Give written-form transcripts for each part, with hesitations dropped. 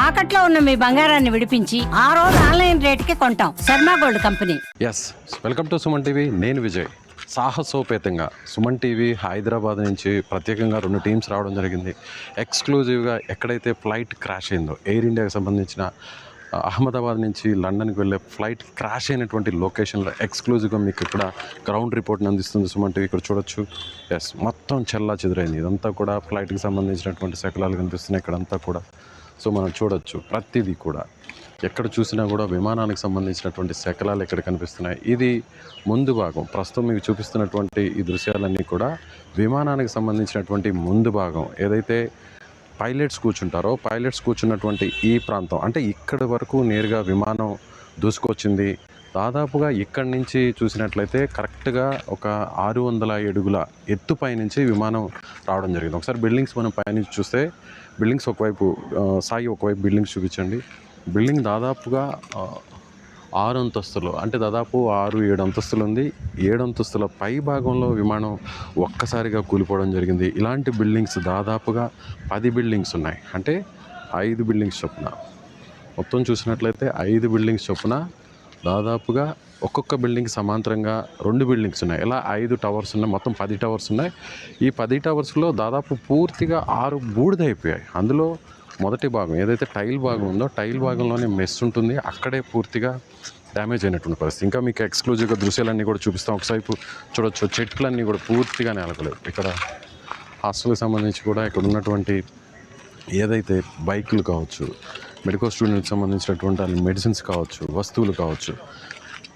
తాకట్లో ఉన్న మీ బంగారాన్ని విడిపించి ఆ రోజు ఆన్లైన్ రేటుకి కొంటాం. Sharma gold company. Yes, welcome to Suman TV. నేను విజయ్. సాహసోపేతంగా సుమన్ టీవీ హైదరాబాద్ నుంచి ప్రత్యేకంగా 2 టీమ్స్ రావడం జరిగింది. ఎక్స్క్లూజివ్గా ఎక్కడైతే ఫ్లైట్ క్రాష్ అయిందో, ఎయిర్ ఇండియాకి సంబంధించిన అహ్మదాబాద్ నుంచి లండన్కి వెళ్ళే ఫ్లైట్ క్రాష్ అయినటువంటి లొకేషన్లో ఎక్స్క్లూజివ్గా మీకు ఇక్కడ గ్రౌండ్ రిపోర్ట్ని అందిస్తుంది సుమన్ టీవీ. ఇక్కడ చూడొచ్చు. ఎస్, మొత్తం చెల్లా చెదురైంది. ఇదంతా కూడా ఫ్లైట్కి సంబంధించినటువంటి శకలాలు కనిపిస్తున్నాయి ఇక్కడంతా కూడా. సో మనం చూడొచ్చు, ప్రతిదీ కూడా ఎక్కడ చూసినా కూడా విమానానికి సంబంధించినటువంటి శకలాలు ఇక్కడ కనిపిస్తున్నాయి. ఇది ముందు భాగం. ప్రస్తుతం మీకు చూపిస్తున్నటువంటి ఈ దృశ్యాలన్నీ కూడా విమానానికి సంబంధించినటువంటి ముందు భాగం. ఏదైతే పైలట్స్ కూర్చుంటారో, పైలట్స్ కూర్చున్నటువంటి ఈ ప్రాంతం, అంటే ఇక్కడి వరకు నేరుగా విమానం దూసుకొచ్చింది. దాదాపుగా ఇక్కడి నుంచి చూసినట్లయితే కరెక్ట్గా ఒక 600 అడుగుల ఎత్తుపై నుంచి విమానం రావడం జరిగింది. ఒకసారి బిల్డింగ్స్ మనం పైనుంచి చూస్తే, బిల్డింగ్స్ ఒకవైపు సాయి ఒకవైపు బిల్డింగ్స్ చూపించండి. బిల్డింగ్ దాదాపుగా 6 అంతస్తులు, అంటే దాదాపు 6-7 అంతస్తులు ఉంది. 7 అంతస్తుల పై భాగంలో విమానం ఒక్కసారిగా కూలిపోవడం జరిగింది. ఇలాంటి బిల్డింగ్స్ దాదాపుగా 10 బిల్డింగ్స్ ఉన్నాయి. అంటే 5 బిల్డింగ్స్ చొప్పున, మొత్తం చూసినట్లయితే 5 బిల్డింగ్స్ చొప్పున దాదాపుగా ఒక్కొక్క బిల్డింగ్ సమాంతరంగా 2 బిల్డింగ్స్ ఉన్నాయి. ఇలా 5 టవర్స్ ఉన్నాయి. మొత్తం 10 టవర్స్ ఉన్నాయి. ఈ 10 టవర్స్లో దాదాపు పూర్తిగా 6 బూడిదైపోయాయి. అందులో మొదటి భాగం ఏదైతే టైల్ భాగం ఉందో, టైల్ భాగంలోనే మెస్ ఉంటుంది, అక్కడే పూర్తిగా డ్యామేజ్ అయినటువంటి పరిస్థితి. ఇంకా మీకు ఎక్స్క్లూజివ్గా దృశ్యాలన్నీ కూడా చూపిస్తాం. ఒకసారి చూడొచ్చు, చెట్లన్నీ కూడా పూర్తిగా నేలకలేవు. ఇక్కడ హాస్టల్కి సంబంధించి కూడా ఇక్కడ ఉన్నటువంటి ఏదైతే బైకులు కావచ్చు, మెడికల్ స్టూడెంట్కి సంబంధించినటువంటి మెడిసిన్స్ కావచ్చు, వస్తువులు కావచ్చు,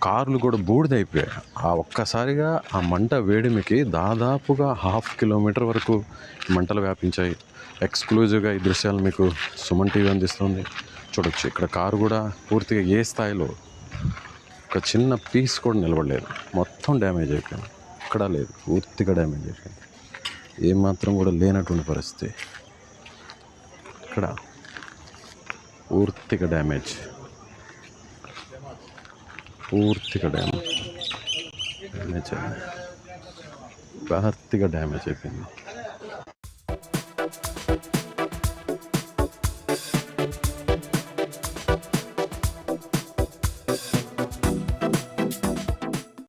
కార్లు కూడా బూడిదైపోయాయి. ఆ ఒక్కసారిగా ఆ మంట వేడిమికి దాదాపుగా 1/2 కిలోమీటర్ వరకు మంటలు వ్యాపించాయి. ఎక్స్క్లూజివ్గా ఈ దృశ్యాలు మీకు సుమన్ టీవీ అందిస్తుంది. చూడొచ్చు, ఇక్కడ కారు కూడా పూర్తిగా ఏ స్థాయిలో ఒక చిన్న పీస్ కూడా నిలబడలేదు. మొత్తం డ్యామేజ్ అయిపోయింది. ఎక్కడా లేదు, పూర్తిగా డ్యామేజ్ అయిపోయింది. ఏమాత్రం కూడా లేనటువంటి పరిస్థితి. ఇక్కడ పూర్తిగా డ్యామేజ్, పూర్తిగా డ్యామేజ్ అయిపోయింది.